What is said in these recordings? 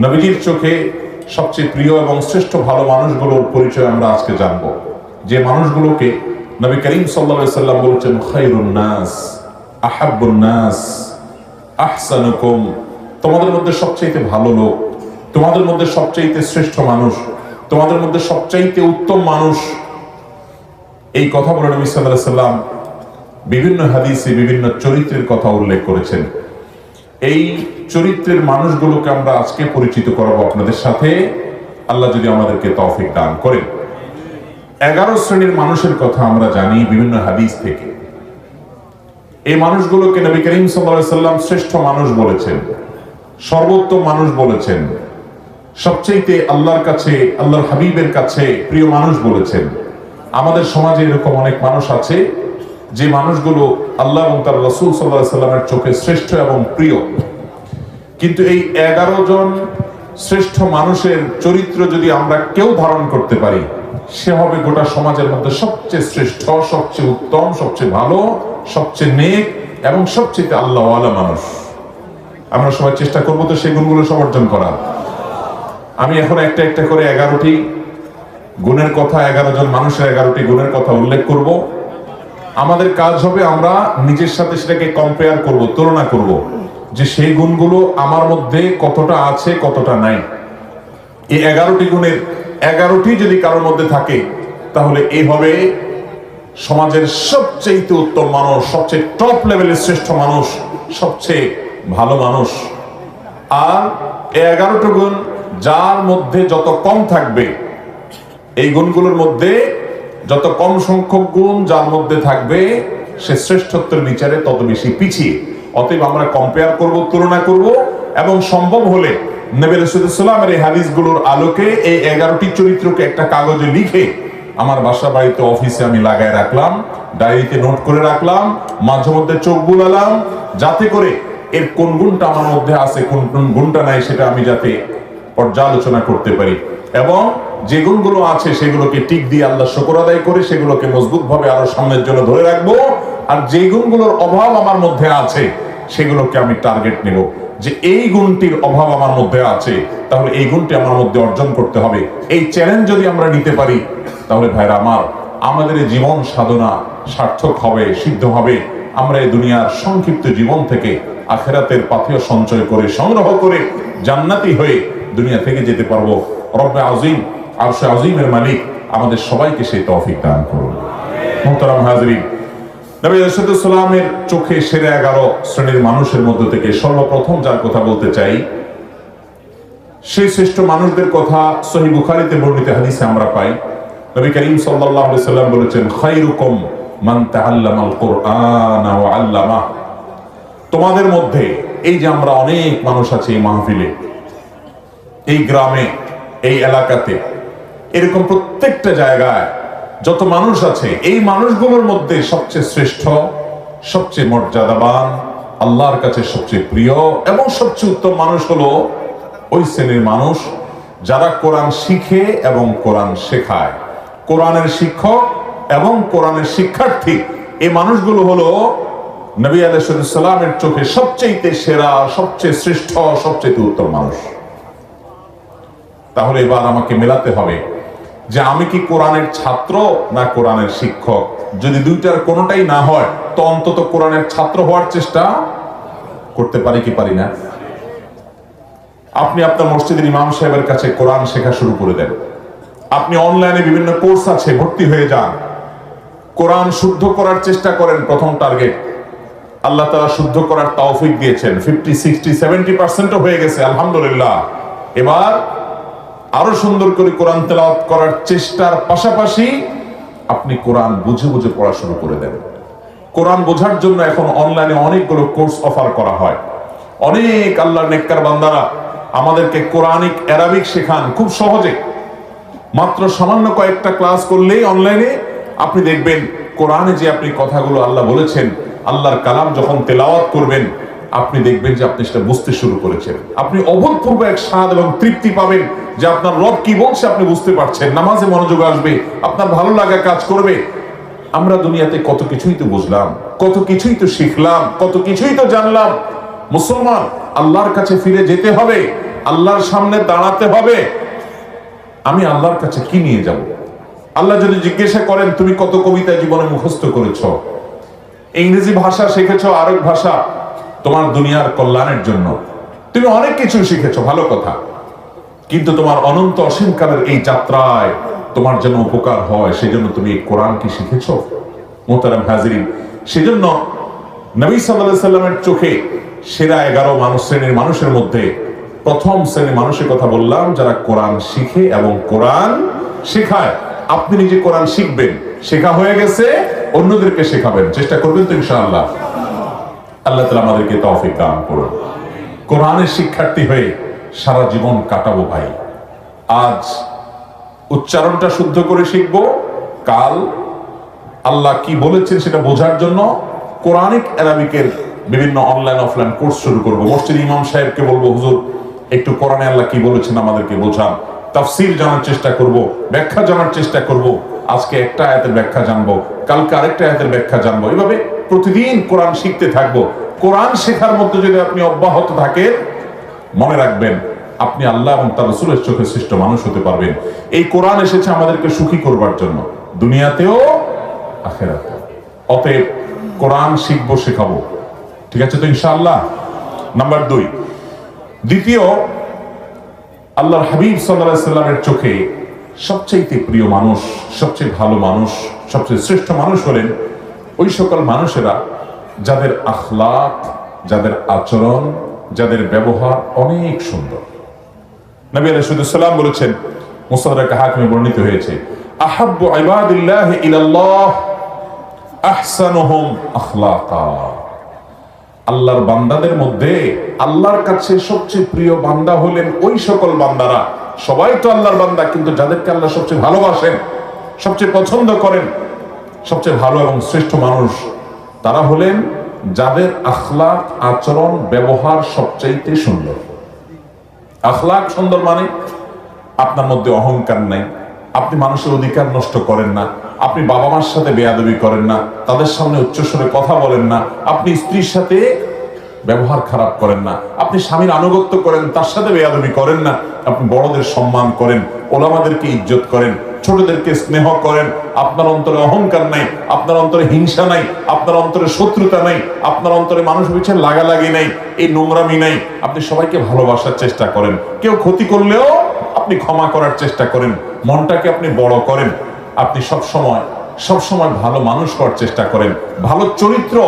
নবীজির চোখে সবচেয়ে প্রিয় এবং শ্রেষ্ঠ ভালো মানুষগুলোর পরিচয় আমরা আজকে জানব, যে মানুষগুলোকে নবী করিম সাল্লাল্লাহু আলাইহি সাল্লাম বলেছেন খায়রুন নাস, আহাব্বুন নাস, আহসানুকুম, তোমাদের মধ্যে সবচাইতে ভালো লোক, তোমাদের মধ্যে সবচাইতে শ্রেষ্ঠ মানুষ, তোমাদের মধ্যে সবচাইতে উত্তম মানুষ। এই কথা বলে নবী সাল্লাল্লাহু আলাইহি সাল্লাম বিভিন্ন হাদিসে বিভিন্ন চরিত্রের কথা উল্লেখ করেছেন। এই চরিত্রের মানুষগুলোকে আমরা আজকে পরিচিত করাবো আপনাদের সাথে, আল্লাহ যদি আমাদেরকে তৌফিক দান করেন। 11 শ্রেণীর মানুষের কথা আমরা জানি বিভিন্ন হাদিস থেকে। এই মানুষগুলোকে নবী করিম সাল্লাল্লাহু আলাইহি সাল্লাম শ্রেষ্ঠ মানুষ বলেছেন, সর্বোত্তম মানুষ বলেছেন, সবচেয়ে আল্লাহর কাছে, আল্লাহর হাবিবের কাছে প্রিয় মানুষ বলেছেন। আমাদের সমাজে এরকম অনেক মানুষ আছে যে মানুষগুলো আল্লাহ এবং তার রাসূল সাল্লাল্লাহু আলাইহি সাল্লামের চোখে শ্রেষ্ঠ এবং প্রিয়, কিন্তু এই 11 জন শ্রেষ্ঠ মানুষের চরিত্র যদি আমরা কেউ ধারণ করতে পারি, সে হবে গোটা সমাজের মধ্যে সবচেয়ে শ্রেষ্ঠ, সবচেয়ে উত্তম, সবচেয়ে ভালো, সবচেয়ে নেক এবং সবচেয়ে আল্লাহওয়ালা মানুষ। আমরা সবাই চেষ্টা করবো তো সেই গুণগুলো সব অর্জন করার। আমি এখন একটা একটা করে 11টি গুণের কথা, 11 জন মানুষের 11টি গুণের কথা উল্লেখ করব। আমাদের কাজ হবে আমরা নিজের সাথে সেটাকে কম্পেয়ার করব, তুলনা করব, যে সেই গুণগুলো আমার মধ্যে কতটা আছে কতটা নাই। এই 11টি গুণের 11টি যদি কারোর মধ্যে থাকে, তাহলে এই হবে সমাজের সবচেয়ে উত্তম মানুষ, সবচেয়ে টপ লেভেলের শ্রেষ্ঠ মানুষ, সবচেয়ে ভালো মানুষ। আর এই 11টি গুণ যার মধ্যে যত কম থাকবে, এই গুণগুলোর মধ্যে যত কম সংখ্যক গুণ যার মধ্যে থাকবে, সে শ্রেষ্ঠত্বের বিচারে তত বেশি পিছিয়ে। অতএব আমরা কম্পেয়ার করব, তুলনা করব, এবং সম্ভব হলে নবী রাসূলুল্লাহ সাল্লাল্লাহু আলাইহি ওয়াসাল্লামের এই হাদিসগুলোর আলোকে এই 11টি চরিত্রকে একটা কাগজে লিখে আমার বাসা বাড়িতে, অফিসে আমি লাগায় রাখলাম, ডায়েরিতে নোট করে রাখলাম, মাঝে মধ্যে চোখ বুলালাম, যাতে করে এর কোন গুণটা আমার মধ্যে আছে, কোন কোন গুণটা নাই, সেটা আমি যাতে পর্যালোচনা করতে পারি, এবং যে গুণগুলো আছে সেগুলোকে টিক দিয়ে আল্লাহ শুকর আদায় করে সেগুলোকে মজবুত ভাবে আরো সামনের জন্য ধরে রাখবো। আর যে গুণগুলোর অভাব আমার মধ্যে আছে সেগুলোকে আমি টার্গেট নেব, যে এই গুণটির অভাব আমার মধ্যে আছে, তাহলে এই গুণটি আমার মধ্যে অর্জন করতে হবে। এই চ্যালেঞ্জ যদি আমরা নিতে পারি, তাহলে ভাইরা আমার, আমাদের এই জীবন সাধনা সার্থক হবে, সিদ্ধ হবে। আমরা এই দুনিয়ার সংক্ষিপ্ত জীবন থেকে আখিরাতের পাথেয় সঞ্চয় করে, সংগ্রহ করে জান্নাতি হয়ে দুনিয়া থেকে যেতে পারবো। রব্বে আযীম, আরশে আযীমের মালিক আমাদের সবাইকে সেই তৌফিক দান করুন। মুহতারাম হাজরিন, নবী রাসূলুল্লাহ সাল্লাল্লাহু আলাইহি ওয়াসাল্লামের চোখে সেরা 11 শ্রেণীর মানুষের মধ্যে থেকে সর্বপ্রথম যার কথা বলতে চাই, সেই শ্রেষ্ঠ মানুষদের কথা সহিহ বুখারীতে বর্ণিত হাদিসে আমরা পাই। নবী করিম সাল্লাল্লাহু আলাইহি ওয়াসাল্লাম বলেছেন, খায়রুকুম মান তাআল্লামাল কুরআনা ওয়া আল্লামা। তোমাদের মধ্যে, এই যে আমরা অনেক মানুষ আছি এই মাহফিলে, এই গ্রামে, এই এলাকাতে, এরকম প্রত্যেকটা জায়গায় যত মানুষ আছে, এই মানুষগুলোর মধ্যে সবচেয়ে শ্রেষ্ঠ, সবচেয়ে মর্যাদাবান, আল্লাহর কাছে সবচেয়ে প্রিয় এবং সবচেয়ে উত্তম মানুষ হলো ওই শ্রেণীর মানুষ যারা কোরআন শিখে এবং কোরআন শেখায়। কোরআনের শিক্ষক এবং কোরআনের শিক্ষার্থী, এই মানুষগুলো হলো নবী আলাইহিস সালামের চোখে সবচেয়ে সেরা, সবচেয়ে শ্রেষ্ঠ, সবচেয়ে উত্তম মানুষ। তাহলে এবার আমাকে মেলাতে হবে যে আমি কি কোরআনের ছাত্র না কোরআনের শিক্ষক। যদি দুইটার কোনোটাই না হয়, তো অন্তত কোরআনের ছাত্র হওয়ার চেষ্টা করতে পারি কি পারি না? আপনি আপনার মসজিদের ইমাম সাহেবের কাছে কোরআন শেখা শুরু করে দেন। আপনি অনলাইনে বিভিন্ন কোর্স আছে, ভর্তি হয়ে যান। কোরআন শুদ্ধ করার চেষ্টা করেন। প্রথম টার্গেট, আল্লাহ তাআলা শুদ্ধ করার তৌফিক দিয়েছেন। 50, 60, 70% হয়ে গেছে, আলহামদুলিল্লাহ। এবার আরো সুন্দর করে কোরআন তেলাওয়াত করার চেষ্টার পাশাপাশি আপনি কোরআন বুঝে বুঝে পড়া শুরু করে দেন। কোরআন বোঝার জন্য এখন অনলাইনে অনেকগুলো কোর্স অফার করা হয়। অনেক আল্লাহর নেককার বান্দারা আমাদেরকে কোরআনিক আরবিক শেখান খুব সহজে। মাত্র সামান্য কয়েকটা ক্লাস করলেই অনলাইনে আপনি দেখবেন কোরআনে যে আপনি কথাগুলো আল্লাহ বলেছেন, আল্লাহর কালাম যখন তেলাওয়াত করবেন, আপনি দেখবেন যে আপনি সেটা বুঝতে শুরু করেছেন। আপনি অভূতপূর্ব এক স্বাদ এবং তৃপ্তি পাবেন যে আপনার রব কি বলছে আপনি বুঝতে পারছেন। নামাজে মনোযোগ আসবে, আপনার ভালো লাগা কাজ করবে। আমরা দুনিয়াতে কত কিছুই তো বুঝলাম, কত কিছুই তো শিখলাম, কত কিছুই তো জানলাম। মুসলমান, আল্লাহর কাছে ফিরে যেতে হবে। আল্লাহর সামনে দাঁড়াতে হবে, আমি আল্লাহর কাছে কি নিয়ে যাব? আল্লাহ যদি জিজ্ঞাসা করেন তুমি কত কবিতা জীবনে মুখস্থ করেছ, ইংরেজি ভাষা শিখেছ, আরব ভাষা, তোমার দুনিয়ার কল্যাণের জন্য তুমি অনেক কিছু শিখেছো, ভালো কথা, কিন্তু তোমার অনন্ত অসীমকালের এই যাত্রায় তোমার যেন উপকার হয় সেজন্য তুমি এই কোরআন কি শিখেছো? মোহতারাম হাজিরিন, সেজন্য নবী সাল্লাল্লাহু আলাইহি সাল্লামের চোখে সেরা 11 শ্রেণীর মানুষের মধ্যে প্রথম শ্রেণীর মানুষের কথা বললাম, যারা কোরআন শিখে এবং কোরআন শেখায়। আপনি নিজে কোরআন শিখবেন, শেখা হয়ে গেছে, অন্যদেরকে শেখাবেন, চেষ্টা করবেন তো ইনশাআল্লাহ। আল্লাহ তাআলা আমাদেরকে তৌফিক দান করুন। কোরআনের শিক্ষার্থী হয়ে সারা জীবন কাটাবো ভাই। আজ উচ্চারণটা শুদ্ধ করে শিখবো, কাল আল্লাহ কি বলেছেন সেটা বোঝার জন্য কোরআনিক অ্যারাবিকের বিভিন্ন অনলাইন অফলাইন কোর্স শুরু করবো। মসজিদ ইমাম সাহেবকে বলবো, হুজুর একটু কোরআনে আল্লাহ কি বলেছেন আমাদেরকে বোঝান। তাফসীর জানার চেষ্টা করব, ব্যাখ্যা জানার চেষ্টা করব। আজকে একটা আয়াতের ব্যাখ্যা জানবো, কালকে আরেকটা আয়াতের ব্যাখ্যা জানবো। এভাবে প্রতিদিন কোরআন শিখতে থাকবো। কোরআন শেখার মধ্যে যদি আপনি অব্যাহত থাকেন, মনে রাখবেন আপনি আল্লাহ এবং তার রাসূলের চোখে শ্রেষ্ঠ মানুষ হতে পারবেন। এই কোরআন এসেছে আমাদেরকে সুখী করবার জন্য, দুনিয়াতেও আখিরাতেও। অতএব কোরআন শিখবো, শেখাবো, ঠিক আছে তো ইনশাআল্লাহ। নাম্বার 2, দ্বিতীয়, আল্লাহর হাবিব সাল্লাল্লাহু আলাইহি সাল্লামের চোখে সবচেয়ে প্রিয় মানুষ, সবচেয়ে ভালো মানুষ, সবচেয়ে শ্রেষ্ঠ মানুষ হলেন ওই সকল মানুষেরা যাদের আখলাক, যাদের আচরণ, যাদের ব্যবহার অনেক সুন্দর। নবী আলাইহিস সালাম বলেছেন, মুসনাদ হাকিমে বর্ণিত হয়েছে, আহাব্বু ইবাদিল্লাহি ইলাল্লাহ আহসানুহুম আখলাকা। আল্লাহর বান্দাদের মধ্যে আল্লাহর কাছে সবচেয়ে প্রিয় বান্দা হলেন ওই সকল বান্দারা, সবাই তো আল্লাহর বান্দা, কিন্তু যাদেরকে আল্লাহ সবচেয়ে ভালোবাসেন, সবচেয়ে পছন্দ করেন, সবচেয়ে ভালো এবং শ্রেষ্ঠ মানুষ তারা হলেন যাদের আখলাক, আচরণ, ব্যবহার সবচাইতে সুন্দর। আখলাক সুন্দর মানে আপনার মধ্যে অহংকার নাই, আপনি মানুষের অধিকার নষ্ট করেন না, আপনি বাবা মার সাথে বেয়াদবি করেন না, তাদের সামনে উচ্চস্বরে কথা বলেন না, আপনি স্ত্রীর সাথে ব্যবহার খারাপ করেন না, আপনি স্বামীর আনুগত্য করেন, তার সাথে বেয়াদবি করেন না, আপনি বড়দের সম্মান করেন, ওলামাদেরকে ইজ্জত করেন, ছোটদেরকে স্নেহ করেন, আপনার অন্তরে অহংকার নাই, আপনার অন্তরে হিংসা নাই, আপনার অন্তরে শত্রুতা নাই, আপনার অন্তরে মানুষ পিছনে লাগালাগি নাই, এই নোংরামি নাই, আপনি সবাইকে ভালোবাসার চেষ্টা করেন, কেউ ক্ষতি করলেও আপনি ক্ষমা করার চেষ্টা করেন, মনটাকে আপনি বড় করেন, আপনি সবসময় ভালো মানুষ হওয়ার চেষ্টা করেন, ভালো চরিত্র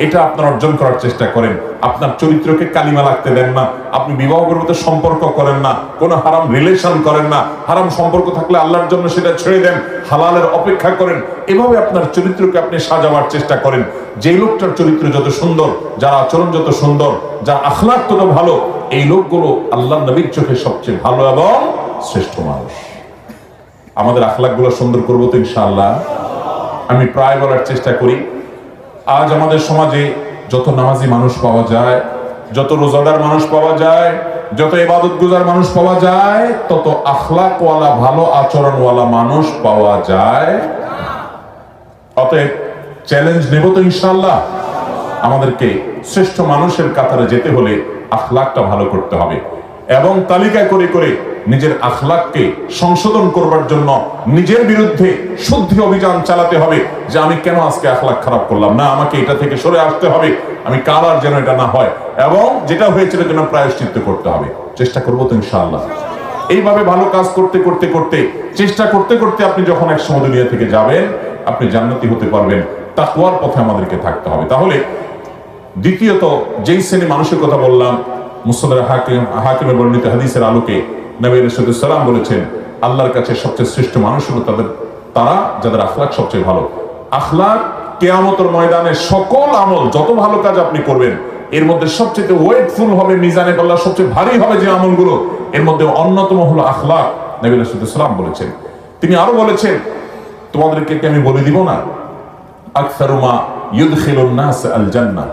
এটা আপনার অর্জন করার চেষ্টা করেন, আপনার চরিত্রকে কালিমা লাগতে দেন না, আপনি বিবাহ পূর্বক সম্পর্ক করেন না, কোনো হারাম রিলেশন করেন না, হারাম সম্পর্ক থাকলে আল্লাহর জন্য সেটা ছেড়ে দেন, হালালের অপেক্ষা করেন, এভাবে আপনার চরিত্রকে আপনি সাজাবার চেষ্টা করেন। যে লোকটার চরিত্র যত সুন্দর, যার আচরণ যত সুন্দর, যার আখলাক তত ভালো, এই লোকগুলো আল্লাহর নবীর চোখে সবচেয়ে ভালো এবং শ্রেষ্ঠ মানুষ। আমাদের আখলাকগুলো সুন্দর করবো তো ইনশাআল্লাহ। আমি প্রায় বলার চেষ্টা করি, আজ আমাদের সমাজে যত নামাজি মানুষ পাওয়া যায়, যত রোজাদার মানুষ পাওয়া যায়, যত ইবাদত গুজার মানুষ পাওয়া যায়, তত আখলাকওয়ালা, ভালো আচরণওয়ালা মানুষ পাওয়া যায়। অতএব চ্যালেঞ্জ নেব তো ইনশাআল্লাহ। আমাদেরকে শ্রেষ্ঠ মানুষের কাতারে যেতে হলে আখলাকটা ভালো করতে হবে এবং তালিকা করে করে নিজের আখলাককে সংশোধন করবার জন্য নিজের বিরুদ্ধে শুদ্ধি অভিযান চালাতে হবে, যে আমি কেন আজকে আখলাক খারাপ করলাম, না আমাকে এটা থেকে সরে আসতে হবে, আমি কাল আর যেন এটা না হয়, এবং যেটা হয়েছিল যেন প্রায়শ্চিত্ত করতে হবে। চেষ্টা করবো তো ইনশাআল্লাহ। এইভাবে ভালো কাজ করতে করতে করতে, চেষ্টা করতে করতে আপনি যখন এক সময় দুনিয়া থেকে যাবেন, আপনি জান্নাতি হতে পারবেন। তাকওয়ার পথে আমাদেরকে থাকতে হবে। তাহলে দ্বিতীয়ত যেই শ্রেণী মানুষের কথা বললাম, মুসনাদ হাকিমে বর্ণিত হাদিসের আলোকে নবী আলাইহিস সালাম বলেছেন, আল্লাহর কাছে সবচেয়ে শ্রেষ্ঠ মানুষ হলো তারা যাদের আখলাক সবচেয়ে ভালো। আখলাক কিয়ামতের ময়দানে সকল আমল, যত ভালো কাজ আপনি করবেন, এর মধ্যে সবচেয়ে ওয়েটফুল হবে, মিজানে আল্লাহ সবচেয়ে ভারী হবে যে আমলগুলো, এর মধ্যে অন্যতম হলো আখলাক। নবী আলাইহিস সালাম বলেছেন। তিনি আরো বলেছেন, তোমাদেরকে কি আমি বলে দিব না, আকসারু মা ইউদখিলুন নাস আল জান্নাহ,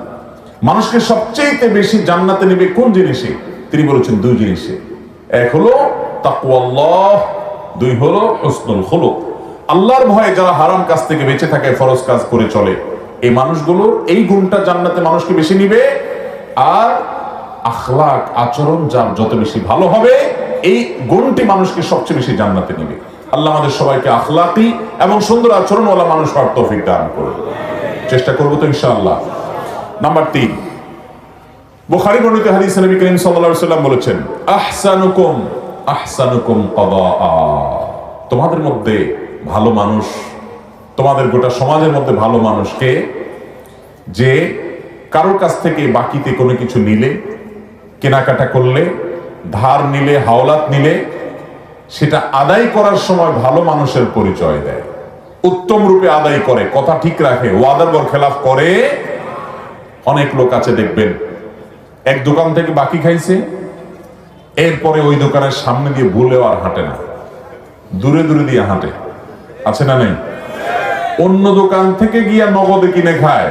মানুষকে সবচেয়ে বেশি জান্নাতে নেবে কোন জিনিসে? তিনি বলেছেন 2 জিনিসে। এক হলো তাকওয়াল্লাহ, 2 হলো হুসনুল খুলুক। আল্লাহর ভয়ে যারা হারাম কাজ থেকে বেঁচে থাকে, ফরজ কাজ করে চলে, এই মানুষগুলোর এই গুণটা জান্নাতে মানুষকে বেশি নিবে। আর আখলাক আচরণ যার যত বেশি ভালো হবে, এই গুণটি মানুষকে সবচেয়ে বেশি জান্নাতে নিবে। আল্লাহ আমাদের সবাইকে আখলাকি এবং সুন্দর আচরণওয়ালা মানুষ হওয়ার তৌফিক দান করুন। চেষ্টা করবো তো ইনশাআল্লাহ। নাম্বার 3, বুখারী বর্ণিত হাদিসে নবী করিম সাল্লাল্লাহু আলাইহি ওয়াসাল্লাম বলেছেন, আহসানুকুম আহসানুকুম কদাআ। তোমাদের মধ্যে ভালো মানুষ, তোমাদের গোটা সমাজের মধ্যে ভালো মানুষকে, যে কারোর কাছ থেকে বাকিতে কোনো কিছু নিলে, কেনাকাটা করলে, ধার নিলে, হাওলাত নিলে, সেটা আদায় করার সময় ভালো মানুষের পরিচয় দেয়, উত্তম রূপে আদায় করে, কথা ঠিক রাখে, ওয়াদার বরখেলাফ করে। অনেক লোক আছে দেখবেন, এক দোকান থেকে বাকি খাইছে, এরপরে ওই দোকানের সামনে দিয়ে ভুলেও আর হাঁটে না, দূরে দূরে দিয়ে হাঁটে, আছে না নেই? অন্য দোকান থেকে গিয়া নগদে কিনে খায়,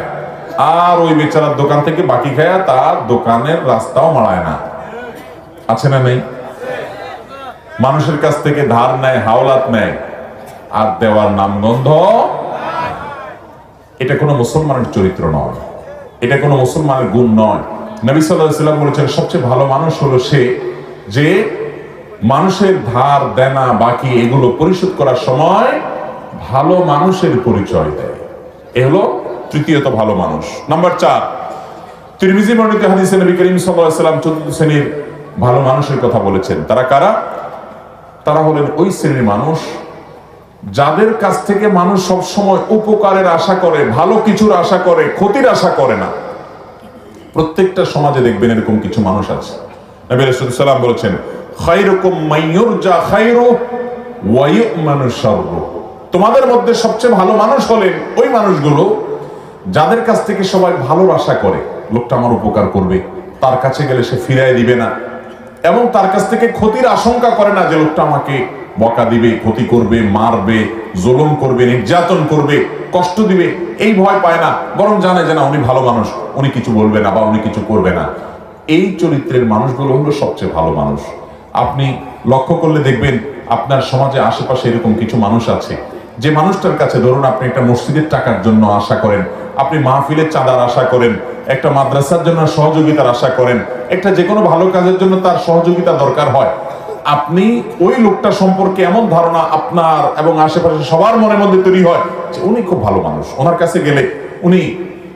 আর ওই বেচারার দোকান থেকে বাকি খায়, তার দোকানের রাস্তাও মাড়ায় না, আছে না নেই? মানুষের কাছ থেকে ধার নেয়, হাওলাত নেয়, আর দেওয়ার নামগন্ধ। এটা কোনো মুসলমানের চরিত্র নয়, এটা কোনো মুসলমানের গুণ নয়। নবী সাল্লাল্লাহু আলাইহি ওয়াসাল্লাম বলেছেন, সবচেয়ে ভালো মানুষ হলো সে যে মানুষের ধার দেনা বাকি এগুলো পরিশোধ করার সময় ভালো মানুষের পরিচয় দেয়। এ হলো তৃতীয়ত ভালো মানুষ। নাম্বার 4, তিরমিজি বর্ণিত হাদিসে নবী করিম সাল্লাল্লাহু আলাইহি ওয়াসাল্লাম 14 শ্রেণীর ভালো মানুষের কথা বলেছেন। তারা কারা? তারা হলেন ওই শ্রেণীর মানুষ যাদের কাছ থেকে মানুষ সব সময় উপকারের আশা করে, ভালো কিছুর আশা করে, ক্ষতির আশা করে না। প্রত্যেকটা সমাজে দেখবেন এরকম কিছু মানুষ আছে। নবী রাসূল সাল্লাল্লাহু আলাইহি ওয়াসাল্লাম বলেছেন, খায়রুকুম মাইয়ুরজা খায়রু ওয়া ইউমানু শাররু। তোমাদের মধ্যে সবচেয়ে ভালো মানুষ হলেন ওই মানুষগুলো যাদের কাছ থেকে সবাই ভালোর আশা করে, লোকটা আমার উপকার করবে, তার কাছে গেলে সে ফিরায় দিবে না, এবং তার কাছ থেকে ক্ষতির আশঙ্কা করে না যে লোকটা আমাকে বকা দিবে, ক্ষতি করবে, মারবে, জুলুম করবে, নির্যাতন করবে, কষ্ট দিবে, এই ভয় পায় না, বরং জানে যে না উনি ভালো মানুষ, উনি কিছু বলবে না বা উনি কিছু করবে না। এই চরিত্রের মানুষগুলো হলো সবচেয়ে ভালো মানুষ। আপনি লক্ষ্য করলে দেখবেন আপনার সমাজে আশেপাশে এরকম কিছু মানুষ আছে, যে মানুষটার কাছে ধরুন আপনি একটা মসজিদের টাকার জন্য আশা করেন, আপনি মাহফিলের চাঁদার আশা করেন, একটা মাদ্রাসার জন্য সহযোগিতার আশা করেন, একটা যে কোনো ভালো কাজের জন্য তার সহযোগিতা দরকার হয়, আপনি ওই লোকটা সম্পর্কে এমন ধারণা আপনার এবং আশেপাশে সবার মনের মধ্যে তৈরি হয় যে উনি খুব ভালো মানুষ, ওনার কাছে গেলে উনি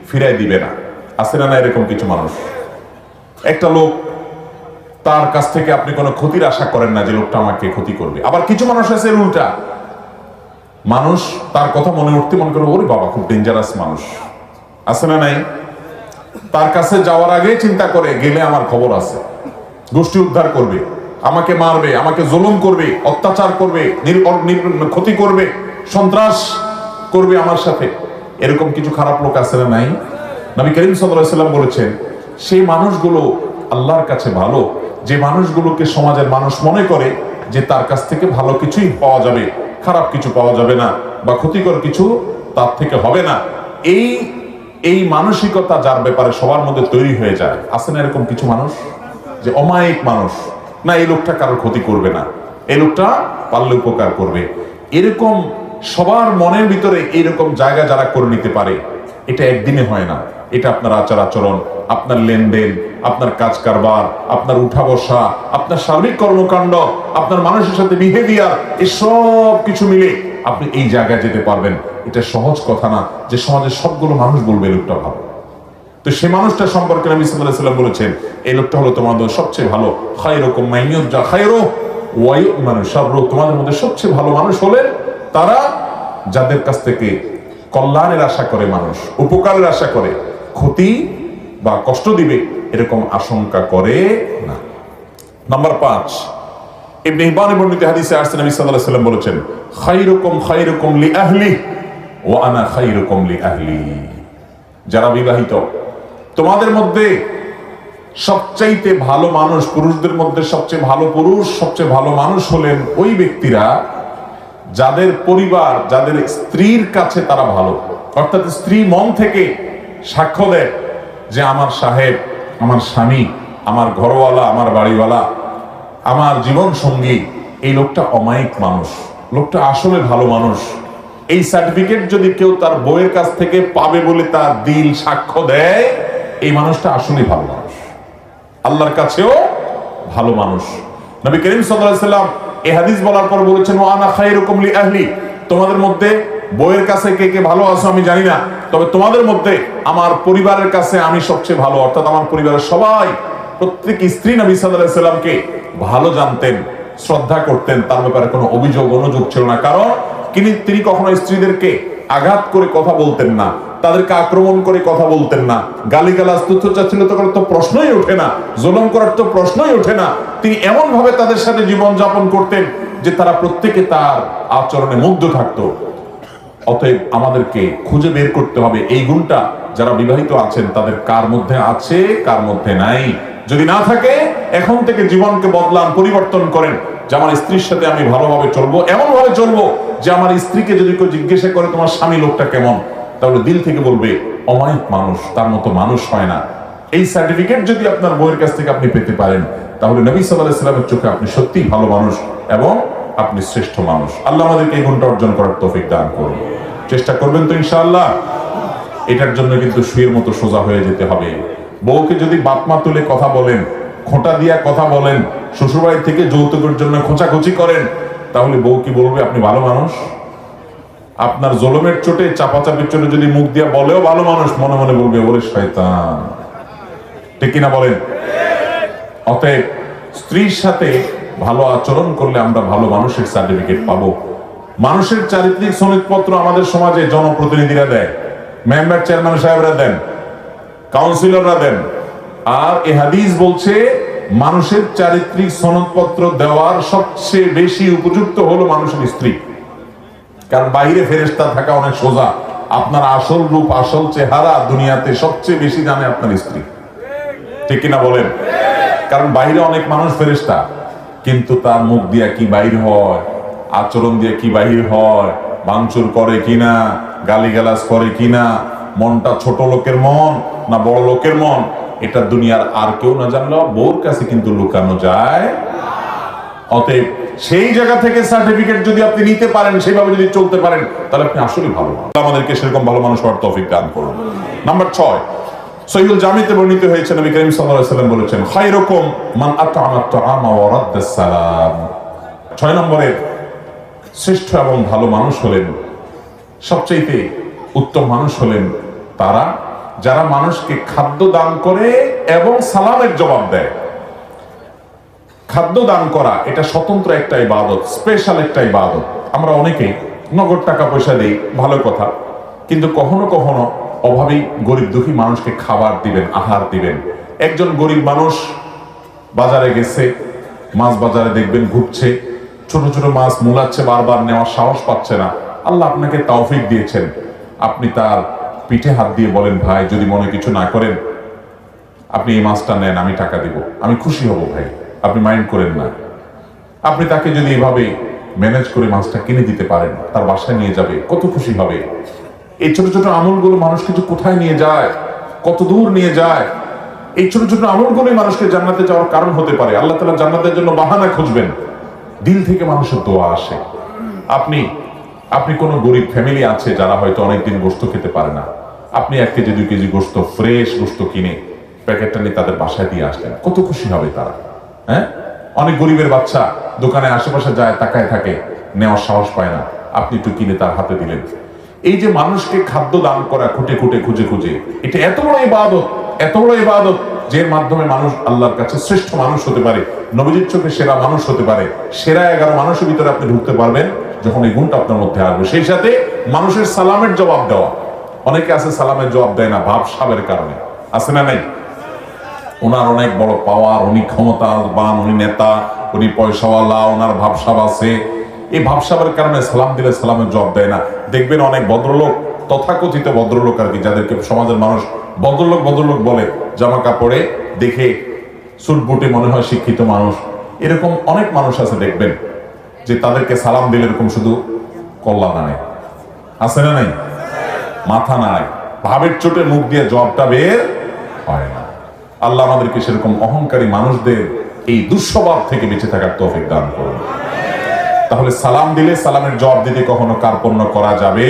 ফিরাই দিবে না। আছে না এরকম কিছু মানুষ? একটা লোক, তার কাছ থেকে আপনি কোনো ক্ষতির আশা করেন না যে লোকটা আমাকে ক্ষতি করবে। আবার কিছু মানুষ আছে উল্টা, মানুষ তার কথা মনে উঠতে মনে করে ওরে বাবা খুব ডেঞ্জারাস মানুষ, আছে না নাই? তার কাছে যাওয়ার আগে চিন্তা করে গেলে আমার খবর আছে, গোষ্ঠী উদ্ধার করবে, আমাকে মারবে, আমাকে জুলুম করবে, অত্যাচার করবে, ক্ষতি করবে, সন্ত্রাস করবে আমার সাথে। এরকম কিছু খারাপ লোক আছে না নাই? নবী করিম সাল্লাল্লাহু আলাইহি ওয়াসাল্লাম বলেছেন, সেই মানুষগুলো আল্লাহর কাছে ভালো, যে মানুষগুলোকে সমাজের মানুষ মনে করে যে তার কাছ থেকে ভালো কিছুই পাওয়া যাবে, খারাপ কিছু পাওয়া যাবে না, বা ক্ষতিকর কিছু তার থেকে হবে না। এই মানসিকতা যার ব্যাপারে সবার মধ্যে তৈরি হয়ে যায়, আছে না এরকম কিছু মানুষ যে অমায়িক মানুষ, না এই লোকটা কারোর ক্ষতি করবে না, এই লোকটা পারলে উপকার করবে। এরকম সবার মনের ভিতরে এইরকম জায়গা যারা করে নিতে পারে, এটা একদিনে হয় না। এটা আপনার আচার আচরণ, আপনার লেনদেন, আপনার কাজ কারবার, আপনার উঠা বসা, আপনার সার্বিক কর্মকাণ্ড, আপনার মানুষের সাথে বিহেভিয়ার, এই সব কিছু মিলে আপনি এই জায়গায় যেতে পারবেন। এটা সহজ কথা না যে সমাজের সবগুলো মানুষ বলবে এই লোকটা ভালো। তো সে মানুষটা সম্পর্কে নবী সাল্লাল্লাহু আলাইহি ওয়াসাল্লাম বলেছেন, এই লোকটা হলো তোমাদের সবচেয়ে ভালো। খায়রুকুম মাইয়ুরজা খায়রু ওয়া ইউমানু শাররু। তোমাদের মধ্যে সবচেয়ে ভালো মানুষ হলেন তারা যাদের কাছ থেকে কল্যাণের আশা করে মানুষ, উপকারের আশা করে, ক্ষতি বা কষ্ট দিবে এরকম আশঙ্কা করে না। নাম্বার 5, ইবনে হিব্বানের বর্ণিত হাদিসে আসছে নবী সাল্লাল্লাহু আলাইহি ওয়াসাল্লাম বলেছেন, খায়রুকুম খায়রুকুম লি আহলি ওয়া আনা খায়রুকুম লি আহলি। যারা বিবাহিত, তোমাদের মধ্যে সবচাইতে ভালো মানুষ, পুরুষদের মধ্যে সবচেয়ে ভালো পুরুষ, সবচেয়ে ভালো মানুষ হলেন ওই ব্যক্তিরা যাদের পরিবার, যাদের স্ত্রীর কাছে তারা ভালো। অর্থাৎ স্ত্রী মন থেকে সাক্ষ্য দেয় যে আমার সাহেব, আমার স্বামী, আমার ঘরওয়ালা, আমার বাড়িওয়ালা, আমার জীবন সঙ্গী, এই লোকটা অমায়িক মানুষ, লোকটা আসলে ভালো মানুষ। এই সার্টিফিকেট যদি কেউ তার বউয়ের কাছ থেকে পাবে বলে তার দিল সাক্ষ্য দেয়, এই মানুষটা আসলে ভালো মানুষ। আল্লাহর কাছেও ভালো মানুষ। নবী করিম সাল্লাল্লাহু আলাইহি সাল্লাম এই হাদিস বলার পর বলেছেন, ওয়া আনা খায়রুকুম লি আহলি, তোমাদের মধ্যে বউয়ের কাছে কে কে ভালো আছো আমি জানি না, তবে তোমাদের মধ্যে আমার পরিবারের কাছে আমি সবচেয়ে ভালো। অর্থাৎ আমার পরিবারের সবাই, প্রত্যেক স্ত্রী নবী সাল্লাল্লাহু আলাইহি সাল্লামকে ভালো জানতেন, শ্রদ্ধা করতেন, তার ব্যাপারে কোনো অভিযোগ অনুযোগ ছিল না। কারণ তিনি কখনো স্ত্রীদেরকে আঘাত করে কথা বলতেন না, তাদেরকে আক্রমণ করে কথা বলতেন না, গালিগালাজ তুচ্ছতাচ্ছিল্য করার তো প্রশ্নই ওঠে না, জুলুম করার তো প্রশ্নই ওঠে না। তিনি এমন ভাবে তাদের সাথে জীবন যাপন করতেন যে তারা প্রত্যেকে তার আচরণে মুগ্ধ থাকতো। অতএব আমাদেরকে খুঁজে বের করতে হবে এই গুণটা যারা বিবাহিত আছেন তাদের কার মধ্যে আছে, কার মধ্যে নাই। যদি না থাকে, এখন থেকে জীবনকে বদলান, পরিবর্তন করেন যে আমার স্ত্রীর সাথে আমি ভালোভাবে চলবো, এমন ভাবে চলবো যে আমার স্ত্রীকে যদি কেউ জিজ্ঞাসা করে তোমার স্বামী লোকটা কেমন, তাহলে দিল থেকে বলবে অমায়িক মানুষ, তার মতো মানুষ হয় না। এই সার্টিফিকেট যদি আপনার বউয়ের কাছ থেকে আপনি পেতে পারেন, তাহলে নবী সাল্লাল্লাহু আলাইহি সাল্লামের চোখে আপনি সত্যিই ভালো মানুষ এবং আপনি শ্রেষ্ঠ মানুষ। আল্লাহ আমাদেরকে এই গুণটা অর্জন করার তৌফিক দান করুন। চেষ্টা করবেন তো ইনশাআল্লাহ? এটার জন্য কিন্তু শুয়ের মতো সোজা হয়ে যেতে হবে। বউকে যদি বাপমা তুলে কথা বলেন, খোঁটা দিয়া কথা বলেন, শ্বশুরবাড়ি থেকে যৌতুকের জন্য খোঁচাখুচি করেন, তাহলে বউ কি বলবে আপনি ভালো মানুষ? আপনার জলমের চোটে, চাপাচাপির চোটে যদি মুখ দিয়া বলেও ভালো মানুষ, মনে মনে বলবে ওরে শয়তান। ঠিক কিনা বলেন? অতএব স্ত্রীর সাথে ভালো আচরণ করলে আমরা ভালো মানুষের সার্টিফিকেট পাবো। মানুষের চারিত্রিক সনদপত্র আমাদের সমাজে জনপ্রতিনিধিরা দেয়, মেম্বার চেয়ারম্যান সাহেবরা দেন, কাউন্সিলররা দেন। আর এই হাদিস বলছে মানুষের চারিত্রিক সনদপত্র দেওয়ার সবচেয়ে বেশি উপযুক্ত হলো মানুষের স্ত্রী। কারণ বাইরে ফেরেশতা থাকা অনেক সোজা, আপনার আসল রূপ, আসল চেহারা দুনিয়াতে সবচেয়ে বেশি জানে আপনার স্ত্রী। ঠিক কিনা বলেন? কারণ বাইরে অনেক মানুষ ফেরেশতা, কিন্তু তার মুখ দিয়া কি বাইর হয়, আচরণ দিয়ে কি বাহির হয়, ভাঙচুর করে কিনা, গালিগালাজ করে কিনা, মনটা ছোট লোকের মন না বড় লোকের মন, এটা দুনিয়ার আর কেউ না জানলেও বউর কাছে কিন্তু লুকানো যায়। অতএব সেই জায়গা থেকে সার্টিফিকেট যদি আপনি নিতে পারেন, সেভাবে যদি চলতে পারেন, তাহলে আপনি আসলে ভালো মানুষ। আমাদেরকে সেরকম ভালো মানুষ হওয়ার তৌফিক দান করুন। নাম্বার 6, সহিহুল জামিতে বর্ণিত হয়েছে, নবী করিম সাল্লাল্লাহু আলাইহি ওয়াসাল্লাম বলেছেন, খায়রুকুম মান আত'আমা আত-তা'আমা ওয়া রাদ্দাস সালাম। 6 নম্বরে শ্রেষ্ঠ এবং ভালো মানুষ হলেন, সবচেয়ে উত্তম মানুষ হলেন তারা যারা মানুষকে খাদ্য দান করে এবং সালামের জবাব দেয়। খাদ্য দান করা এটা স্বতন্ত্র একটা ইবাদত, স্পেশাল একটা ইবাদত। আমরা অনেকে নগদ টাকা পয়সা দেই, ভালো কথা, কিন্তু কখনো কখনো অভাবী গরিব দুঃখী মানুষকে খাবার দিবেন, আহার দিবেন। একজন গরিব মানুষ বাজারে গেছে, মাছ বাজারে দেখবেন ঘুরছে, ছোট ছোট মাছ মুলাচ্ছে, বারবার নেওয়ার সাহস পাচ্ছে না। আল্লাহ আপনাকে তৌফিক দিয়েছেন, আপনি তার পিঠে হাত দিয়ে বলেন, ভাই যদি মনে কিছু না করেন আপনি এই মাছটা নেন, আমি টাকা দিব, আমি খুশি হব ভাই, আপনি মাইন্ড করেন না। আপনি তাকে যদি এভাবে ম্যানেজ করে মাছটা কিনে দিতে পারেন, তার বাসায় নিয়ে যাবে, কত খুশি হবে। এই ছোট ছোট আমলগুলো মানুষকে যে কোথায় নিয়ে যায়, কত দূর নিয়ে যায়। এই ছোট ছোট আমলগুলোই মানুষকে জান্নাতে যাওয়ার কারণ হতে পারে। আল্লাহ তাআলা জান্নাতের জন্য বাহানা খুঁজবেন, দিল থেকে মানুষের দোয়া আসে। আপনি কোন গরিব ফ্যামিলি আছে যারা হয়তো অনেকদিন গোশত খেতে পারে না, আপনি 1 কেজি 2 কেজি গোশত, ফ্রেশ গোশত কিনে প্যাকেটটা নিয়ে তাদের বাসায় দিয়ে আসলেন, কত খুশি হবে তারা। হ্যাঁ, অনেক গরিবের বাচ্চা দোকানে আশেপাশে যায়, তাকায় থাকে, নেওয়ার সাহস পায় না, আপনি একটু কিনে তার হাতে দিলেন। এই যে মানুষকে খাদ্য দান করা, খুঁটে খুঁটে খুঁজে খুঁজে, এটা এত বড় ইবাদত, এত বড় ইবাদত, যের মাধ্যমে মানুষ আল্লাহর কাছে শ্রেষ্ঠ মানুষ হতে পারে, নবীজির চোখে সেরা মানুষ হতে পারে। সেরা 11 মানুষের ভিতরে আপনি ঢুকতে পারবেন যখন এই গুণটা আপনার মধ্যে আসবে। সেই সাথে মানুষের সালামের জবাব দেওয়া। অনেকে আছে সালামের জবাব দেয় না ভাবসাবের কারণে, আছে না নাই? ওনার অনেক বড় পাওয়ার, উনি ক্ষমতাবান, উনি নেতা, উনি পয়সাওয়ালা, ওনার ভাবসাব আছে, এই ভাবসাবের কারণে সালাম দিলে সালামের জবাব দেয় না। দেখবেন অনেক ভদ্রলোক, তথাকথিত ভদ্রলোক আর কি, যাদেরকে সমাজের মানুষ ভদ্রলোক ভদ্রলোক বলে, জামা কাপড়ে দেখে সুট বুটে মনে হয় শিক্ষিত মানুষ, এরকম অনেক মানুষ আছে দেখবেন যে তাদেরকে সালাম দিলে এরকম শুধু কল্লা নাড়ে, আছে না নাই? মাথা নাড়ায়, ভাবের চোটে মুখ দিয়ে জবাবটা বের হয় না। আল্লাহ আমাদেরকে সেরকম অহংকারী মানুষদের এই দুঃস্বভাব থেকে বেঁচে থাকার তৌফিক দান করুন। তাহলে সালাম দিলে সালামের জবাব দিতে কখনো কার্পণ্য করা যাবে।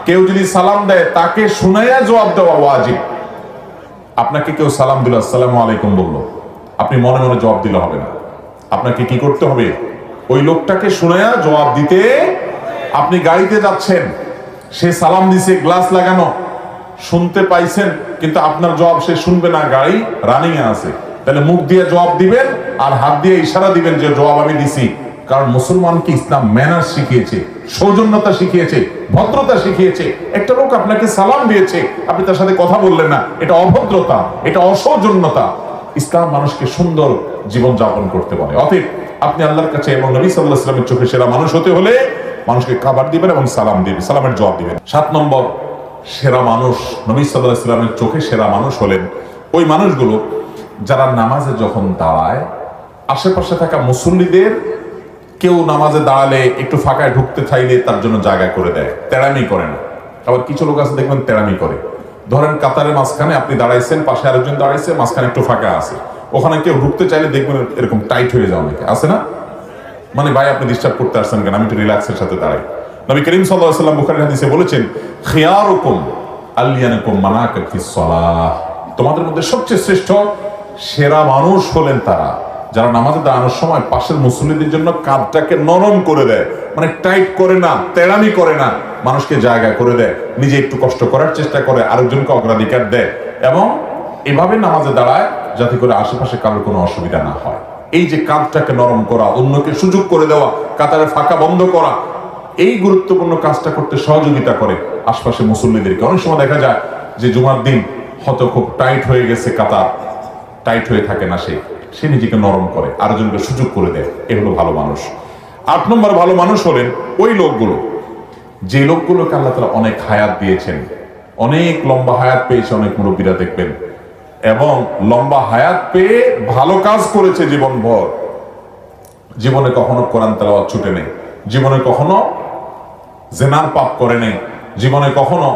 কেউ যদি সালাম দেয় তাকে শুনাইয়া জবাব দেওয়া ওয়াজিব। আপনাকে কেউ সালাম দিল, আসসালামু আলাইকুম বলল, আপনি মনে মনে জবাব দিলে হবে না। আপনাকে কি করতে হবে? ওই লোকটাকে শুনায়া জবাব দিতে। আপনি গাড়িতে যাচ্ছেন, সে সালাম দিছে, গ্লাস লাগানো, শুনতে পাইছেন, কিন্তু আপনার জবাব সে শুনবে না, গাড়ি রানিং এ আছে, তাহলে মুখ দিয়ে জবাব দিবেন আর হাত দিয়ে ইশারা দিবেন যে জবাব আমি দিছি। কারণ মুসলমানকে ইসলাম ম্যানার্স শিখিয়েছে, সৌজন্যতা শিখিয়েছে, ভদ্রতা শিখিয়েছে। একটা লোক আপনাকে সালাম দিয়েছে, আপনি তার সাথে কথা বললেন না, এটা অভদ্রতা, এটা অসৌজন্যতা। ইসলাম মানুষকে সুন্দর জীবন যাপন করতে বলে। অতএব আপনি আল্লাহর কাছে এবং নবী সাল্লাল্লাহু আলাইহি ওয়াসাল্লামের চোখে সেরা মানুষ হতে হলে মানুষকে খাবার দিবেন এবং সালাম দিবেন, সালামের জবাব দিবেন। 7 নম্বর সেরা মানুষ, নবী সাল্লাল্লাহু আলাইহি ওয়াসাল্লামের চোখে সেরা মানুষ হলেন ওই মানুষগুলো যারা নামাজে যখন দাঁড়ায় আশেপাশে থাকা মুসল্লিদের কেউ নামাজে দাঁড়ালে একটু ফাঁকায় ঢুকতে চাইলে তার জন্য জায়গা করে দেয়, তেড়ামি করে না। আবার কিছু লোক আছে দেখবেন তেড়ামি করে। ধরেন কাতারের মাঝখানে আপনি দাঁড়াইছেন, পাশে আরেকজন দাঁড়াইছে, মাঝখানে একটু ফাঁকা আছে, ওখানে কেউ ঢুকতে চাইলে দেখবেন এরকম টাইট হয়ে যাওয়া অনেকে আছে না, মানে ভাই আপনি ডিস্টার্ব করতে আসছেন কেন, আমি একটু রিল্যাক্সের সাথে দাঁড়াই। নবী করিম সাল্লাল্লাহু আলাইহি ওয়াসাল্লাম বুখারীর হাদিসে বলেছেন, খিয়ারুকুম আলিয়ানুকুম মানাকা ফিস সালাহ, তোমাদের মধ্যে সবচেয়ে শ্রেষ্ঠ সেরা মানুষ হলেন তারা যারা নামাজে দাঁড়ানোর সময় পাশের মুসল্লিদের জন্য কাঁধটাকে নরম করে দেয়, মানে টাইট করে না, তেড়ামি করে না, মানুষকে জায়গা করে দেয়, নিজে একটু কষ্ট করার চেষ্টা করে, আরেকজনকে অগ্রাধিকার দেয়, এবং এভাবে নামাজে দাঁড়ায় যাতে করে আশেপাশে কারোর কোনো অসুবিধা না হয়। এই যে কাঁধটাকে নরম করা, অন্যকে সুযোগ করে দেওয়া, কাতারে ফাঁকা বন্ধ করা, এই গুরুত্বপূর্ণ কাজটা করতে সহযোগিতা করে আশপাশে মুসল্লিদেরকে। অনেক সময় দেখা যায় যে জুমার দিন হয়তো খুব টাইট হয়ে গেছে, কাতার টাইট হয়ে থাকে না, সে নিজেকে নরম করে, আরেকজনকে সুযোগ করে দেয়। এ হলো ভালো মানুষ। 8 নম্বর ভালো মানুষ হলেন ওই লোকগুলো, যে লোকগুলোকে আল্লাহ তাআলা অনেক হায়াত দিয়েছেন, অনেক লম্বা হায়াত পেয়েছে অনেক মুরব্বীরা দেখবেন, এবং লম্বা হায়াত পেয়ে ভালো কাজ করেছে জীবনভর, জীবনে কখনো কোরআন তেলাওয়াত ছুটে নেই, জীবনে কখনো জেনার পাপ করে নেই, জীবনে কখনো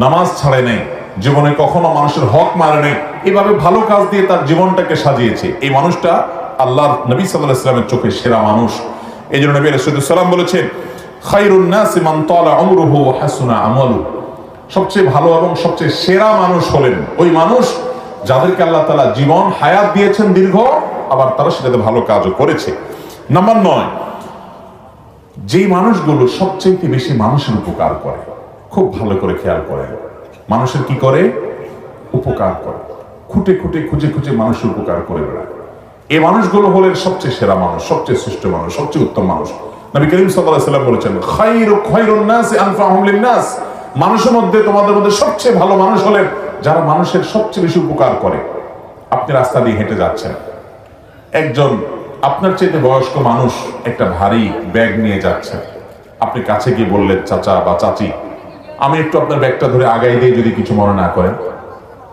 নামাজ ছাড়ে নেই, জীবনে কখনো মানুষের হক মারে নেই, এইভাবে ভালো কাজ দিয়ে তার জীবনটাকে সাজিয়েছে। এই মানুষটা আল্লাহর নবী সাল্লাল্লাহু আলাইহি ওয়াসাল্লামের চোখে সেরা মানুষ। এই জন্য নবী আলাইহিস সালাম বলেছেন, খায়রুন নাসি মান তালা উমরুহু ওয়া হাসুনা আমালুহু, সবচেয়ে ভালো এবং সবচেয়ে সেরা মানুষ হলেন ওই মানুষ যাদেরকে আল্লাহ তাআলা জীবন হায়াত দিয়েছেন দীর্ঘ, আবার তারা সেটাতে ভালো কাজও করেছে। নাম্বার 9, যেই মানুষগুলো সবচেয়ে বেশি মানুষের উপকার করে, খুব ভালো করে খেয়াল করেন, মানুষের কি করে? উপকার করে, খুঁটে খুঁটে খুঁজে খুঁজে মানুষের উপকার করে বেড়ায়। এই মানুষগুলো হলেন সবচেয়ে সেরা মানুষ, সবচেয়ে শ্রেষ্ঠ মানুষ, সবচেয়ে উত্তম মানুষ। নবী করিম সাল্লাল্লাহু আলাইহি ওয়াসাল্লাম বলেছেন, খায়রুন নাসি আনফাহুম লিন-নাস, মানুষের মধ্যে তোমাদের মধ্যে সবচেয়ে ভালো মানুষ হলেন যারা মানুষের সবচেয়ে বেশি উপকার করে। আপনি রাস্তা দিয়ে হেঁটে যাচ্ছেন, একজন আপনার চাইতে বয়স্ক মানুষ একটা ভারী ব্যাগ নিয়ে যাচ্ছে, আপনি কাছে গিয়ে বললেন, চাচা বা চাচি আমি একটু আপনার ব্যাগটা ধরে আগাই দিয়ে, যদি কিছু মনে না করেন,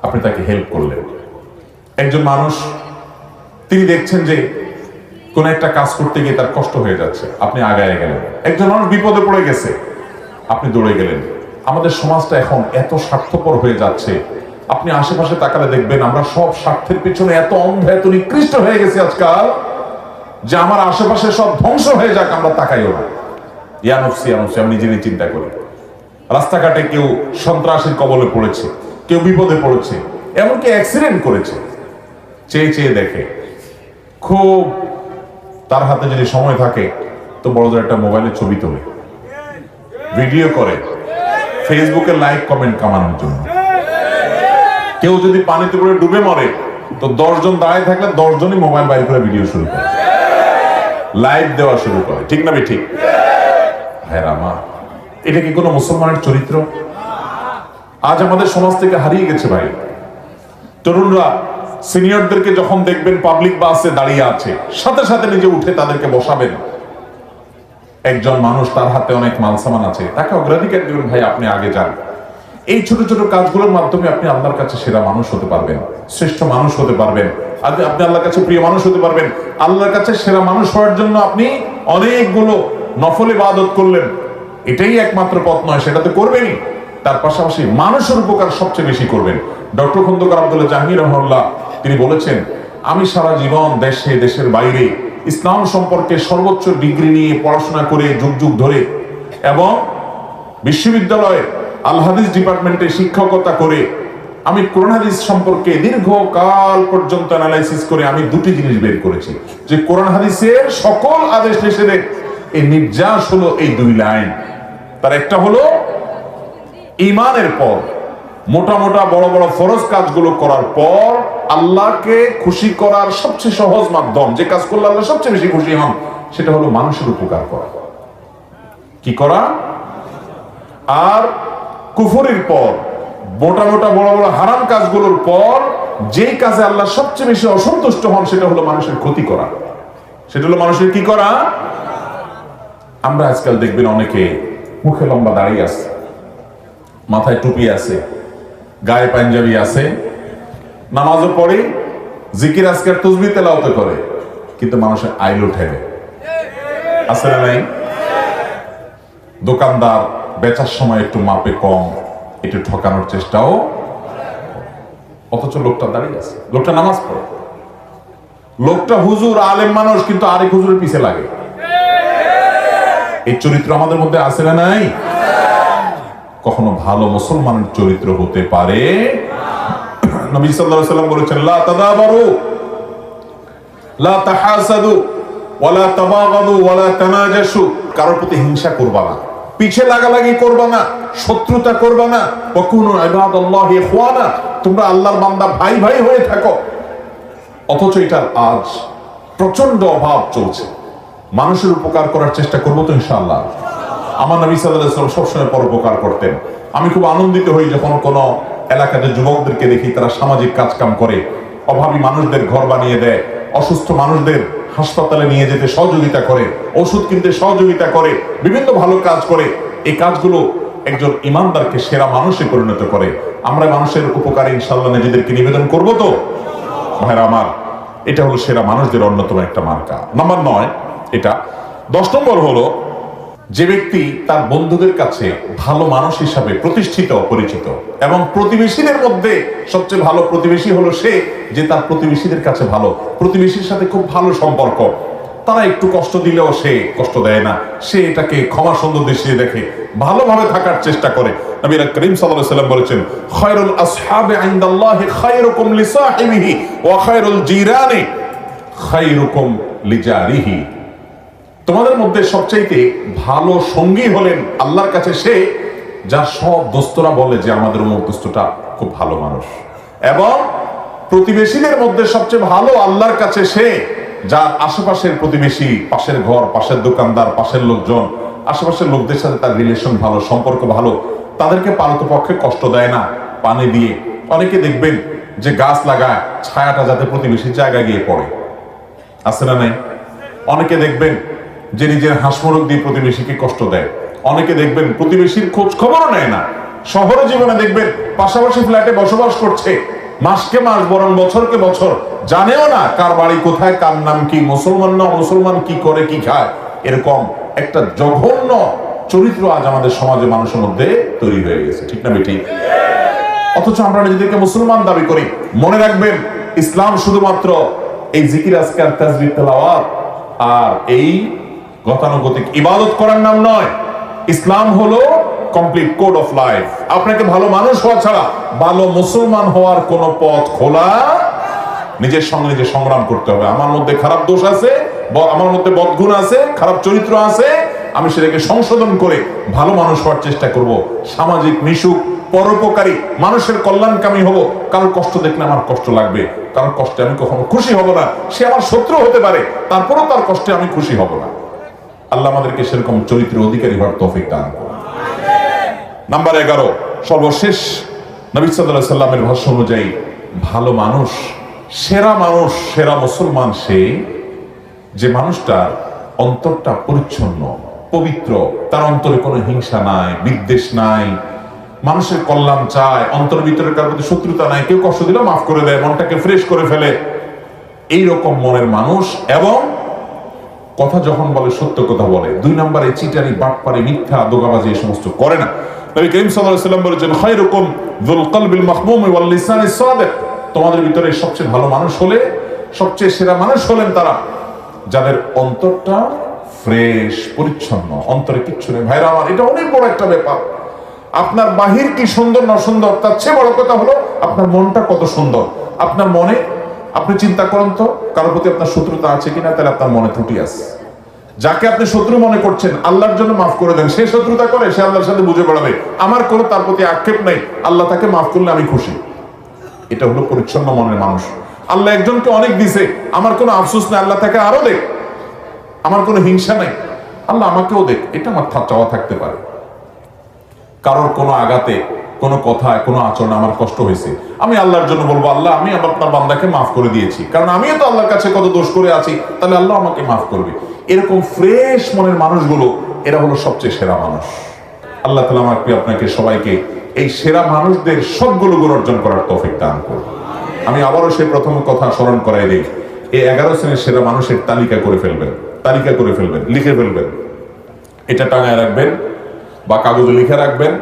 আপনি তাকে হেল্প করলেন। একজন মানুষ তিনি দেখছেন যে কোন একটা কাজ করতে গিয়ে তার কষ্ট হয়ে যাচ্ছে, আপনি আগায় গেলেন। একজন মানুষ বিপদে পড়ে গেছে, আপনি দৌড়ে গেলেন। আমাদের সমাজটা এখন এত স্বার্থপর হয়ে যাচ্ছে, আপনি আশেপাশে তাকালে দেখবেন আমরা সব স্বার্থের পিছনে এত অন্ধ, এত নিকৃষ্ট হয়ে গেছে আজকাল, যে আমার আশেপাশে সব ধ্বংস হয়ে যাক আমরা তাকাইও না। ইয়ানফসি আমি নিজে নিজে চিন্তা করি। রাস্তাঘাটে কেউ সন্ত্রাসীর কবলে পড়েছে, কেউ বিপদে পড়েছে, এমনকি অ্যাক্সিডেন্ট করেছে, চেয়ে চেয়ে দেখে, খুব তার হাতে যদি সময় থাকে তো বড়দের একটা মোবাইলে ছবি তোলে, ভিডিও করে, ফেসবুকে লাইক কমেন্ট কামানোর জন্য। কেউ যদি পানিতে পড়ে ডুবে মরে তো 10 জন দাঁড়ায় থাকলে 10 জনই মোবাইল বাইর করে ভিডিও শুরু করে, লাইভ দেওয়া শুরু করে। ঠিক না ঠিক? হ্যাঁ রামা, এটা কি কোনো মুসলমানের চরিত্র? আজ আমাদের সমাজ থেকে হারিয়ে গেছে ভাই। তরুণরা সিনিয়রদেরকে যখন দেখবেন পাবলিক বাসে দাঁড়িয়ে আছে, সাথে সাথে নিজে উঠে তাদেরকে বসাবেন। একজন মানুষ তার হাতে অনেক মালসামান আছে, তাকে অগ্রাধিকার দিবেন, ভাই আপনি আগে যান। এই ছোট ছোট কাজগুলোর মাধ্যমে আপনি আল্লাহর কাছে সেরা মানুষ হতে পারবেন, শ্রেষ্ঠ মানুষ হতে পারবেন, আপনি আল্লাহর কাছে প্রিয় মানুষ হতে পারবেন। আল্লাহর কাছে সেরা মানুষ হওয়ার জন্য আপনি অনেকগুলো নফল ইবাদত করলেন, এটাই একমাত্র পথ নয়, সেটা তো করবেনই, তার পাশাপাশি মানুষের উপকার সবচেয়ে বেশি করবেন। ডক্টর খন্দকার আব্দুল্লাহ জাহাঙ্গীর রাহিমাহুল্লাহ তিনি বলেছেন, আমি সারা জীবন দেশে দেশের বাইরে ইসলাম সম্পর্কে সর্বোচ্চ ডিগ্রি নিয়ে পড়াশোনা করে যুগ যুগ ধরে, এবং বিশ্ববিদ্যালয়ে আল হাদিস ডিপার্টমেন্টে শিক্ষকতা করে আমি কোরআন হাদিস সম্পর্কে দীর্ঘকাল পর্যন্ত অ্যানালাইসিস করে আমি দুটি জিনিস বের করেছি, যে কোরআন হাদিসের সকল আদেশ নিষেধের এই নির্যাস হলো এই দুই লাইন। তার একটা হলো ঈমানের পর মোটা মোটা বড় বড় ফরজ কাজগুলো করার পর আল্লাহকে খুশি করার সবচেয়ে সহজ মাধ্যম, যে কাজ করলে আল্লাহ সবচেয়ে বেশি খুশি হন, সেটা হলো মানুষের উপকার করা। কি করা? আর কুফরির পর মোটা মোটা বড় বড় হারাম কাজগুলোর পর যেই কাজে আল্লাহ সবচেয়ে বেশি অসন্তুষ্ট হন, সেটা হলো মানুষের ক্ষতি করা। সেটা হলো মানুষের কি করা? আমরা আজকাল দেখবেন অনেকে মুখে লম্বা দাড়ি আছে, মাথায় টুপি আছে, গায়ে পাঞ্জাবি আছে, নামাজও পড়ে, জিকির আজকার তাসবিহ তেলাওয়াত করে, কিন্তু মানুষের আইল ঠেলে আছে না নাই? দোকানদার বেচার সময় একটু মাপে কম, একটু ঠকানোর চেষ্টাও, অথচ লোকটা দাঁড়িয়ে আছে, লোকটা নামাজ পড়ে, লোকটা হুজুর আলেম মানুষ, কিন্তু আরেক হুজুরের পিছে লাগে। এই চরিত্র আমাদের মধ্যে আছে না নাই? কখনো ভালো মুসলমানের চরিত্র হতে পারে? নবী সাল্লাল্লাহু আলাইহি ওয়াসাল্লাম বলেছেন, লা তাদাবারু লা তাহাসাদু ওয়ালা তাবাগাদু ওয়ালা তানাজাসু, কারোর প্রতি হিংসা করবা না, পিছে লাগালাগি করবা না, শত্রুতা করবা না। ওয়াকুনু ইবাদাল্লাহি ইখওয়ানা, তোমরা আল্লাহর বান্দা ভাই ভাই হয়ে থাকো। অথচ এটার আজ প্রচন্ড অভাব চলছে। মানুষের উপকার করার চেষ্টা করবো তো ইনশাআল্লাহ। আমার নবী সাল্লাল্লাহু আলাইহি ওয়াসাল্লাম সবসময় পরোপকার করতেন। আমি খুব আনন্দিত হই যখন কোনো এলাকাতে যুবকদেরকে দেখি তারা সামাজিক কাজ কাম করে, অভাবী মানুষদের ঘর বানিয়ে দেয়, অসুস্থ মানুষদের হাসপাতালে নিয়ে যেতে সহযোগিতা করে, ওষুধ কিনতে সহযোগিতা করে, বিভিন্ন ভালো কাজ করে। এই কাজগুলো একজন ইমানদারকে সেরা মানুষে পরিণত করে। আমরা মানুষের উপকারে ইনশাআল্লাহ নিজেদেরকে নিবেদন করব তো ভাইরা আমার। এটা হলো সেরা মানুষদের অন্যতম একটা মার্কা। নাম্বার 9 এটা। 10 নম্বর হলো যে ব্যক্তি তার বন্ধুদের কাছে ভালো মানুষ হিসাবে প্রতিষ্ঠিত পরিচিত, এবং প্রতিবেশীদের মধ্যে সবচেয়ে ভালো প্রতিবেশী হলো সে যে তার প্রতিবেশীদের কাছে ভালো, প্রতিবেশীর সাথে খুব ভালো সম্পর্ক, তারা একটু কষ্ট দিলেও সে কষ্ট দেয় না, সে এটাকে ক্ষমা সুন্দর দৃষ্টিতে দেখে, ভালোভাবে থাকার চেষ্টা করে। নবী করিম সাল্লাল্লাহু আলাইহি ওয়াসাল্লাম বলেছেন, খায়রুল আসহাবি ইনদাল্লাহি খায়রুকুম লিসাহিবিহি ওয়া খায়রুল জিরানি খায়রুকুম লিজারিহি। তোমাদের মধ্যে সবচাইতে ভালো সঙ্গী হলেন আল্লাহর কাছে সে যার সব দোস্তরা বলে যে আমাদের অমুক দোস্তটা খুব ভালো মানুষ, এবং প্রতিবেশীদের মধ্যে সবচেয়ে ভালো আল্লাহর কাছে সে যার আশেপাশের প্রতিবেশী, পাশের ঘর, পাশের দোকানদার, পাশের লোকজন, আশেপাশের লোকদের সাথে তার রিলেশন ভালো, সম্পর্ক ভালো, তাদেরকে পারতপক্ষে কষ্ট দেয় না পানি দিয়ে। অনেকে দেখবেন যে গাছ লাগায় ছায়াটা যাতে প্রতিবেশীর জায়গায় গিয়ে পড়ে, আছে না নাই? অনেকে দেখবেন যে নিজের হাঁসমরক দিয়ে প্রতিবেশীকে কষ্ট দেয়। অনেকে দেখবেন প্রতিবেশীর খোঁজ খবরও নেয় না। শহরে জীবনে দেখবেন পাশাপাশি ফ্ল্যাটে বসবাস করছে, মাসকে মাস বরং বছরকে বছর, জানেও না কার বাড়ি কোথায়, কার নাম কি, মুসলমান না মুসলমান, কি করে কি খায়। এরকম একটা জঘন্য চরিত্র আজ আমাদের সমাজে মানুষের মধ্যে তৈরি হয়ে গেছে, ঠিক না বেটি? অথচ আমরা নিজেদেরকে মুসলমান দাবি করি। মনে রাখবেন, ইসলাম শুধুমাত্র এই জিকির আজকার তাসবিহ তেলাওয়াত আর এই গতানুগতিক ইবাদত করার নাম নয়। ইসলাম হলো কমপ্লিট কোড অফ লাইফ। আপনাকে ভালো মানুষ হওয়া ছাড়া ভালো মুসলমান হওয়ার কোন পথ খোলা। নিজের সঙ্গে নিজে সংগ্রাম করতে হবে। আমার মধ্যে খারাপ দোষ আছে, আমার মধ্যে বদগুণ আছে, খারাপ চরিত্র আছে, আমি সেটাকে সংশোধন করে ভালো মানুষ হওয়ার চেষ্টা করব। সামাজিক মিশুক, পরোপকারী, মানুষের কল্যাণকামী হব। কারোর কষ্ট দেখলে আমার কষ্ট লাগবে, কারোর কষ্টে আমি কখনো খুশি হব না। সে আমার শত্রু হতে পারে, তারপরেও তার কষ্টে আমি খুশি হব না। আল্লাহ আমাদেরকে সেরকম চরিত্রের অধিকারী হওয়ার তৌফিক দান করুন। নাম্বার 11, সর্বশেষ, নবী সাল্লাল্লাহু আলাইহি সাল্লামের ভাষ্য অনুযায়ী ভালো মানুষ, সেরা মানুষ, সেরা মুসলমান সে যে মানুষটার অন্তরটা পরিচ্ছন্ন, পবিত্র, তার অন্তরে কোনো হিংসা নাই, বিদ্বেষ নাই, মানুষের কল্যাণ চায়, অন্তর ভিতরে কারোর প্রতি শত্রুতা নাই, কেউ কষ্ট দিলে মাফ করে দেয়, মনটাকে ফ্রেশ করে ফেলে, এইরকম মনের মানুষ। এবং কথা যখন বলে সত্য কথা বলে, 2 নম্বরে চিটারি, বাটপারি, মিথ্যা, দোগাবাজি এই সমস্ত করে না। নবী করিম সাল্লাল্লাহু আলাইহি ওয়াসাল্লাম বলেছেন, খায়রুকুম যুল কলবিল মাহমুম ওয়াল লিসানিস সাদিক। তোমাদের ভিতরে সবচেয়ে ভালো মানুষ হলে, সবচেয়ে সেরা মানুষ হলেন তারা যাদের অন্তরটা ফ্রেশ, পরিচ্ছন্ন, অন্তরে কিচ্ছু নেই। ভাইরা আমার, এটা অনেক বড় একটা ব্যাপার। আপনার বাহির কি সুন্দর না সুন্দর, তার চেয়ে বড় কথা হলো আপনার মনটা কত সুন্দর। আপনার মনে, আপনি চিন্তা করেন তো কারোর প্রতি আপনার শত্রুতা আছে কিনা, তাহলে আপনার মনে ত্রুটি আছে। যাকে আপনি শত্রু মনে করছেন আল্লাহর জন্য মাফ করে দেন, সে শত্রুতা করে, সে আল্লাহর সাথে বুঝে বেড়াবে আমার কোনো তার প্রতি আক্ষেপ নেই, আল্লাহ তাকে মাফ করলে আমি খুশি। এটা হলো পরিচ্ছন্ন মনের মানুষ। আল্লাহ একজনকে অনেক দিছে, আমার কোনো আফসোস নেই, আল্লাহ তাকে আরো দেখ, আমার কোনো হিংসা নেই, আল্লাহ আমাকেও দেখ, এটা আমার চাওয়া থাকতে পারে। কারোর কোনো আঘাতে, কোনো কথায়, কোনো আচরণে আমার কষ্ট হয়েছে, আমি আল্লাহর জন্য বলবো আল্লাহ আমি আপনার বান্দাকে মাফ করে দিয়েছি, কারণ আমিও তো আল্লাহর কাছে কত দোষ করে আছি, তাহলে আল্লাহ আমাকে মাফ করবে। এরকম ফ্রেশ মনের মানুষগুলো, এরা হলো সবচেয়ে সেরা মানুষ। আল্লাহ তাআলা আমাকে আপনাকে সবাইকে এই সেরা মানুষদের সবগুলো গুণ অর্জন করার তৌফিক দান করুন। আমি আবারও সেই প্রথম কথা স্মরণ করাই দিই, এই 11 শ্রেণীর সেরা মানুষের তালিকা করে ফেলবেন, লিখে ফেলবেন, এটা টাঙায় রাখবেন বা কাগজে লিখে রাখবেন।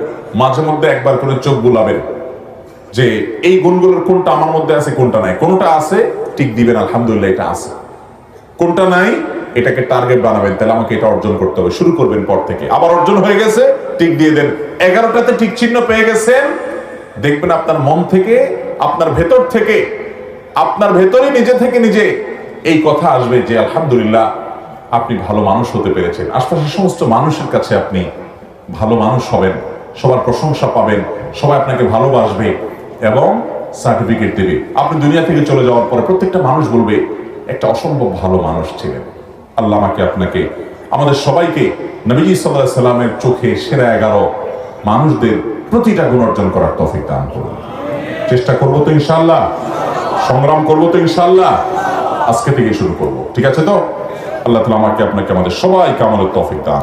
মাঝে মধ্যে একবার করে চোখ বুলাবেন যে এই গুণগুলোর কোনটা আমার মধ্যে আছে, কোনটা নাই। কোনটা আছে টিক দিবেন, আলহামদুলিল্লাহ এটা আছে। কোনটা নাই এটাকে টার্গেট বানাবেন, তাহলে আমাকে এটা অর্জন করতে হবে, শুরু করবেন পর থেকে। আবার অর্জন হয়ে গেছে টিক দিয়ে দেন। 11টাতে টিক চিহ্ন পেয়ে গেছেন, দেখবেন আপনার মন থেকে, আপনার ভেতর থেকে, আপনার ভেতরে নিজে থেকে নিজে এই কথা আসবে যে আলহামদুলিল্লাহ আপনি ভালো মানুষ হতে পেরেছেন। আশপাশের সমস্ত মানুষের কাছে আপনি ভালো মানুষ হবেন, সবার প্রশংসা পাবেন, সবাই আপনাকে ভালোবাসবে এবং সার্টিফিকেট দেবে। আপনি দুনিয়া থেকে চলে যাওয়ার পরে প্রত্যেকটা মানুষ বলবে একটা অসম্ভব ভালো মানুষ ছিলেন। আল্লাহ আমাকে আপনাকে, আমাদের সবাইকে নবীজি সাল্লাল্লাহু আলাইহি সাল্লামের চোখে সেরা 11 মানুষদের প্রতিটা গুণ অর্জন করার তৌফিক দান করুন। চেষ্টা করবো তো ইনশাআল্লাহ, সংগ্রাম করবো তো ইনশাআল্লাহ, আজকে থেকে শুরু করব, ঠিক আছে তো? আল্লাহ তাআলা আমাকে আপনাকে আমাদের সবাইকে আমলের তৌফিক দান